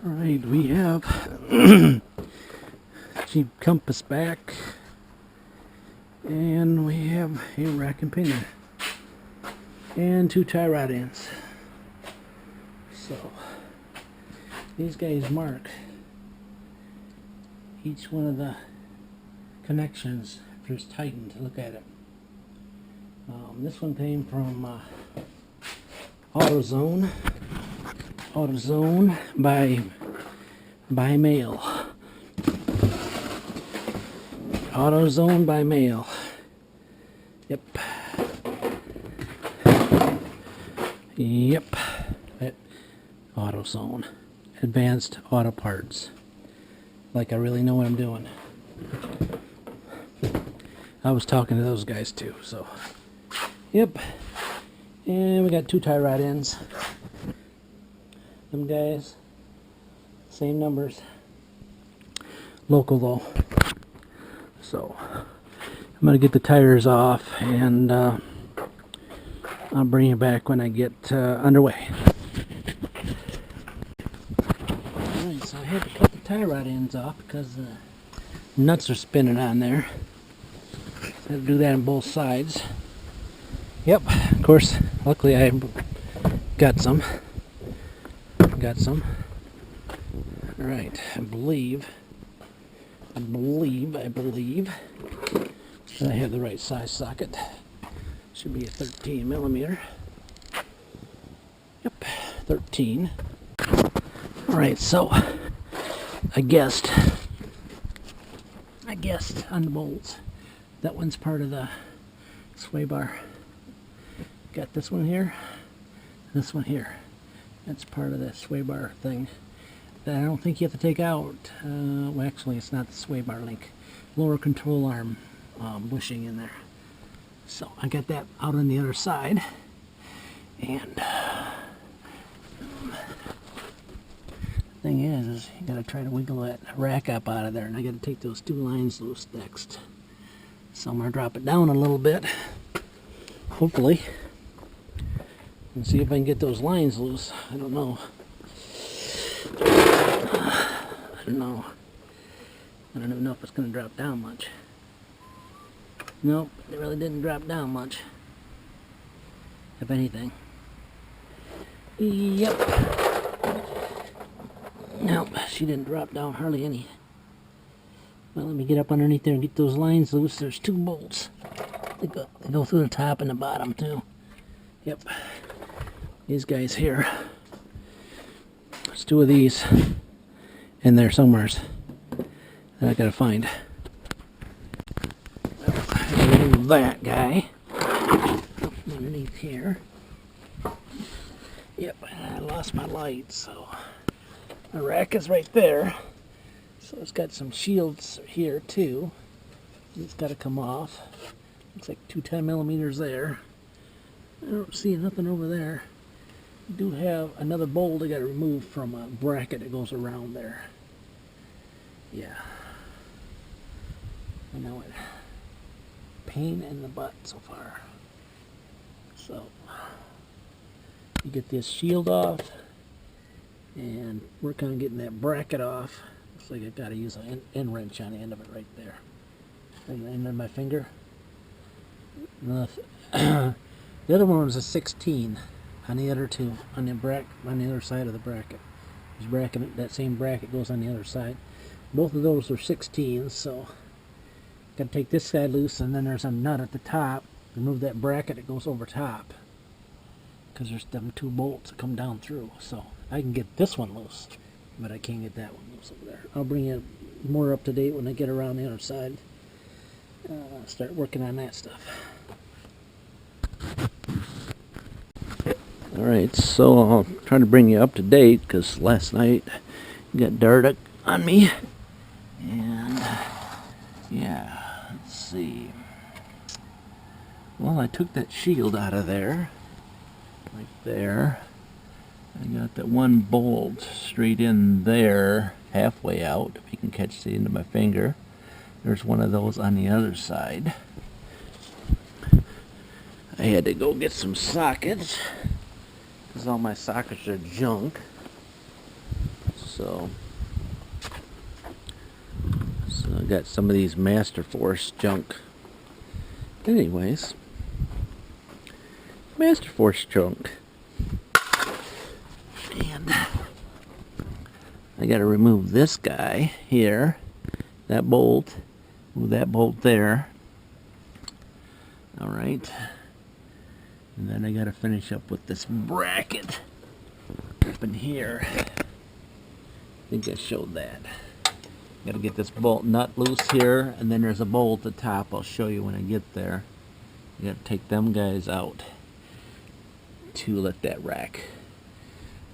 Alright, we have Jeep Compass back, and we have a rack and pinion, and 2 tie rod ends. So, these guys mark each one of the connections if it's tightened. Look at it. This one came from AutoZone by mail. AutoZone by mail. Yep. AutoZone. Advanced Auto Parts. Like I really know what I'm doing. I was talking to those guys too, so. Yep. And we got 2 tie rod ends. Them guys. Same numbers. Local though. So, I'm going to get the tires off, and I'll bring you back when I get underway. Alright, so I had to cut the tie rod ends off because the nuts are spinning on there. So I had to do that on both sides. Yep, of course, luckily I got some. Alright, I believe that I have the right size socket. Should be a 13 millimeter. Yep, 13. Alright, so I guessed on the bolts. That one's part of the sway bar. Got this one here, this one here. That's part of the sway bar thing that I don't think you have to take out. Well, actually, it's not the sway bar link. Lower control arm bushing in there. So I got that out on the other side, and thing is you gotta try to wiggle that rack up out of there, and I gotta take those 2 lines loose next. So I'm gonna drop it down a little bit, hopefully, and see if I can get those lines loose. I don't know. I don't even know if it's going to drop down much. Nope, it really didn't drop down much. If anything. Yep. Nope, she didn't drop down hardly any. Well, let me get up underneath there and get those lines loose. There's 2 bolts. They go through the top and the bottom too. Yep. These guys here. There's 2 of these in there somewheres that I gotta find. Remove that guy. Underneath here. Yep, I lost my light, so my rack is right there. So it's got some shields here too. It's got to come off. Looks like 2 10 millimeters there. I don't see nothing over there. I do have another bolt I got to remove from a bracket that goes around there. Yeah. I know it. Pain in the butt so far. So, you get this shield off and work on getting that bracket off. Looks like I got to use an end wrench on the end of it right there. And the end of my finger. The other one was a 16 on the other 2, on the other side of the bracket. That same bracket goes on the other side. Both of those are 16s, so got to take this side loose, and then there's a nut at the top. Remove that bracket that goes over top, because there's them 2 bolts that come down through. So I can get this one loose, but I can't get that one loose over there. I'll bring you more up to date when I get around the other side. Start working on that stuff. Alright, so I'll try to bring you up to date, because last night you got dirt on me. And yeah, let's see. Well, I took that shield out of there, right there. I got that 1 bolt straight in there, halfway out, if you can catch the end of my finger. There's one of those on the other side. I had to go get some sockets, because all my sockets are junk. So I got some of these Masterforce junk. Anyways, Masterforce junk. And I got to remove this guy here, that bolt, move that bolt there. All right. And then I got to finish up with this bracket up in here. I think I showed that. Got to get this bolt nut loose here, and then there's a bolt at the top. I'll show you when I get there. You got to take them guys out to let that rack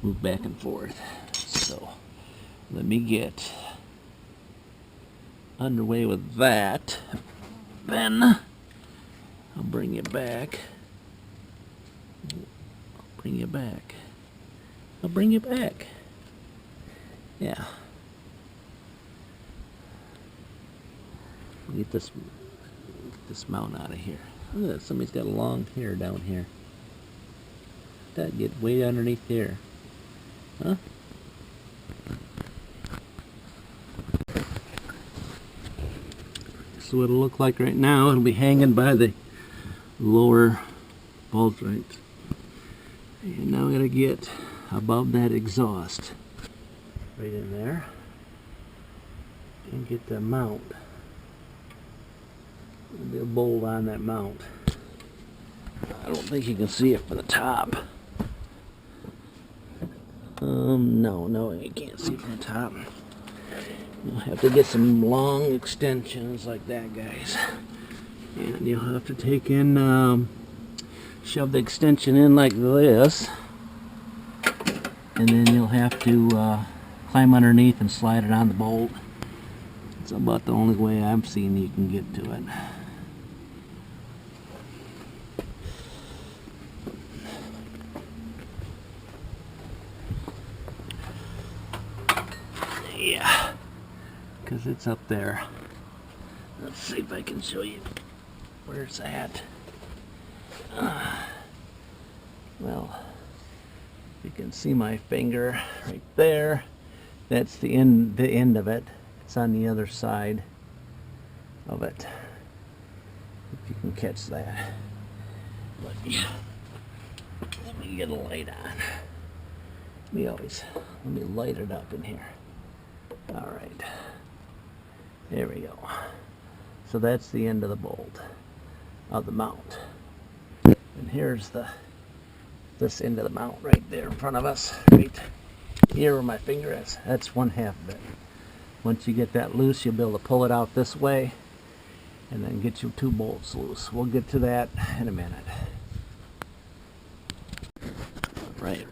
move back and forth. So let me get underway with that. Then I'll bring you back. I'll bring you back. I'll bring you back. Yeah. Get this mount out of here. Look at that, somebody's got a long hair down here. That get way underneath here. Huh? So what it'll look like right now, it'll be hanging by the lower ball joint. And now we gotta get above that exhaust. Right in there. And get the mount. There'll be a bolt on that mount. I don't think you can see it from the top. No, you can't see it from the top. You'll have to get some long extensions like that, guys. And you'll have to take in, shove the extension in like this. And then you'll have to climb underneath and slide it on the bolt. It's about the only way I've seen you can get to it. Yeah, because it's up there. Let's see if I can show you where it's at. Well, you can see my finger right there. That's the end of it. It's on the other side of it. If you can catch that. But yeah, let me get a light on. Let me light it up in here. All right, there we go. So that's the end of the bolt of the mount. And here's this end of the mount right there in front of us, right here where my finger is. That's one half of it. Once you get that loose, you'll be able to pull it out this way and then get your two bolts loose. We'll get to that in a minute.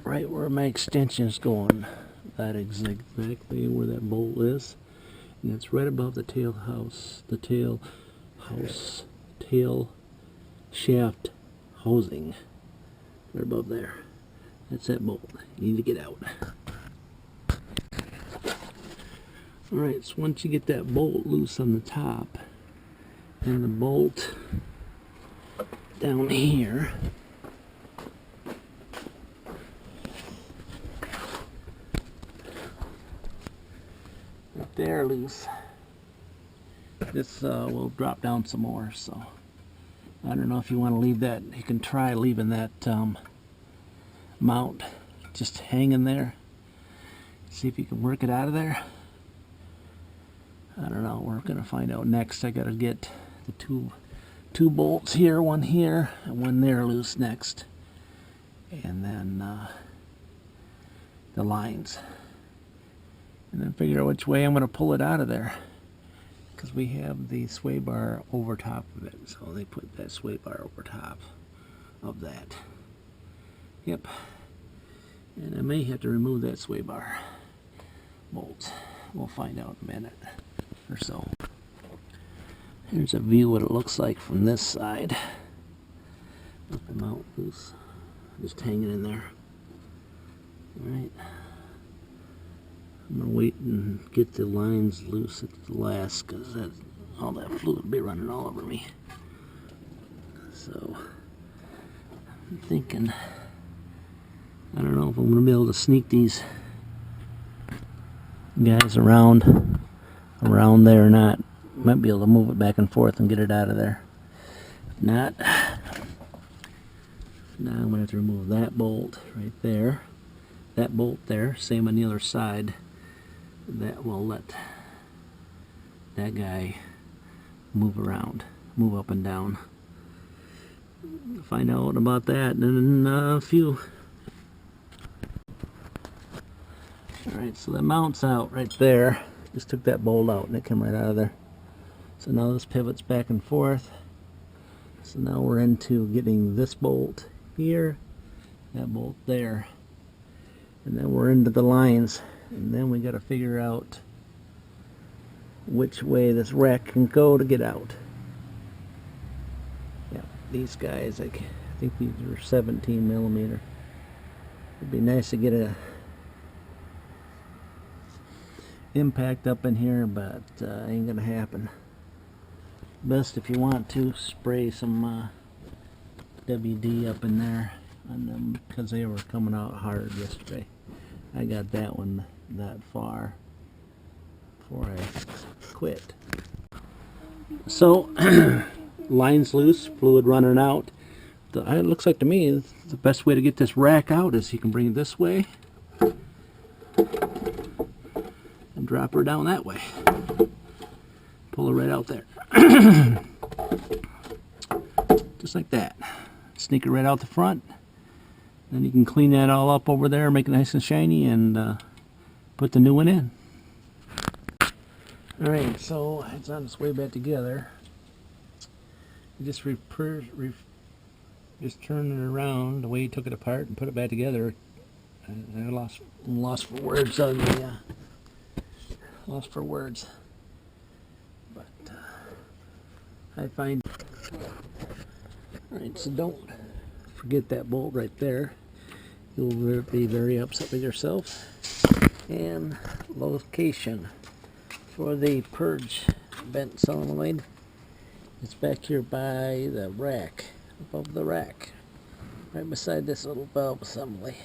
Right where my extension is going. That is exactly where that bolt is. And it's right above the tail shaft housing. Right above there. That's that bolt. You need to get out. Alright, so once you get that bolt loose on the top, and the bolt down here, right there loose, this will drop down some more. So I don't know if you want to leave that. You can try leaving that mount just hanging there. See if you can work it out of there. I don't know. We're gonna find out next. I gotta get the two bolts here, one here and one there loose next, and then the lines, and then figure out which way I'm gonna pull it out of there, because we have the sway bar over top of it. So they put that sway bar over top of that. Yep. And I may have to remove that sway bar bolt. We'll find out in a minute or so. Here's a view what it looks like from this side. Let the mount loose, just hanging in there. Alright. I'm gonna wait and get the lines loose at the last, because all that fluid will be running all over me. So I'm thinking, I don't know if I'm gonna be able to sneak these guys around there or not. Might be able to move it back and forth and get it out of there. If not, now I'm going to have to remove that bolt right there. That bolt there, same on the other side. That will let that guy move around, move up and down. Find out about that in a few. Alright, so the mount's out right there. Just took that bolt out and it came right out of there. So now this pivots back and forth. So now we're into getting this bolt here, that bolt there. And then we're into the lines. And then we got to figure out which way this rack can go to get out. Yeah, these guys, I think these are 17 millimeter. It'd be nice to get a impact up in here, but ain't gonna happen. Best if you want to spray some WD up in there on them, because they were coming out hard yesterday. I got that one that far before I quit. So line's loose, fluid running out. It looks like to me the best way to get this rack out is you can bring it this way and drop her down that way. Pull her right out there. Just like that. Sneak it right out the front. Then you can clean that all up over there, make it nice and shiny, and put the new one in. Alright, so it's on its way back together. You just just turn it around the way you took it apart and put it back together. I lost for words on the lost for words, but I find. Alright, so don't forget that bolt right there. You'll be very upset with yourself. And location for the purge bent solenoid, it's back here by the rack, above the rack, right beside this little valve assembly.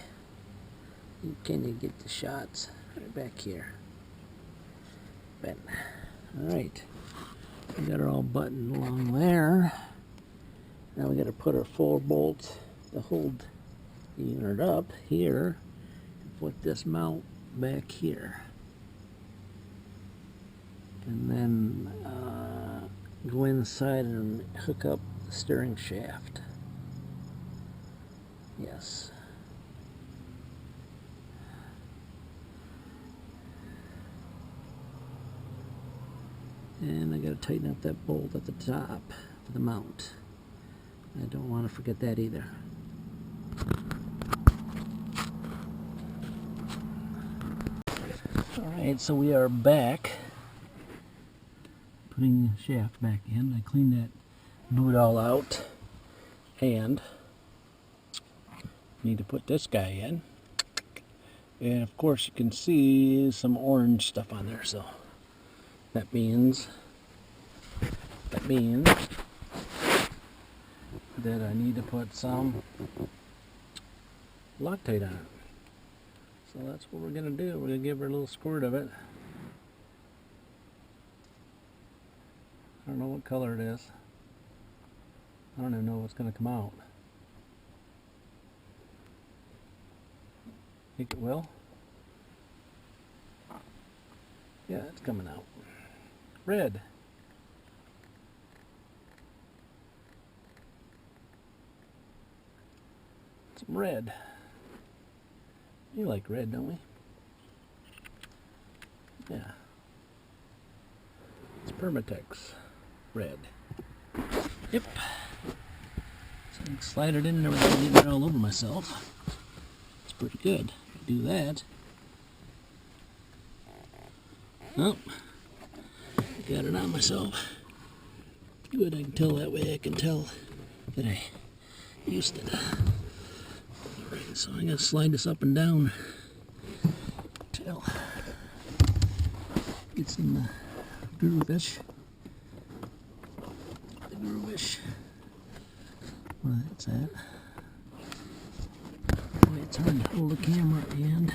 Can you get the shots right back here? Bent. Alright, we got her all buttoned along there. Now we got to put our 4 bolts to hold the unit up here and put this mount back here. And then go inside and hook up the steering shaft. Yes. And I got to tighten up that bolt at the top for the mount. I don't want to forget that either. Alright, so we are back. Putting the shaft back in. I cleaned that boot all out. And need to put this guy in. And of course you can see some orange stuff on there, so that means that I need to put some Loctite on it. So that's what we're going to do. We're going to give her a little squirt of it. I don't know what color it is. I don't even know what's going to come out. Think it will? Yeah, it's coming out. Red. Some red. We like red, don't we? Yeah. It's Permatex red. Yep. So I can slide it in there without getting it all over myself. It's pretty good. Do that. Oh, got it on myself. Good, I can tell that way. I can tell that I used it. Alright, so I'm going to slide this up and down till it gets in the groove-ish. The groove-ish. Where that's at. Boy, it's hard to hold the camera at the end.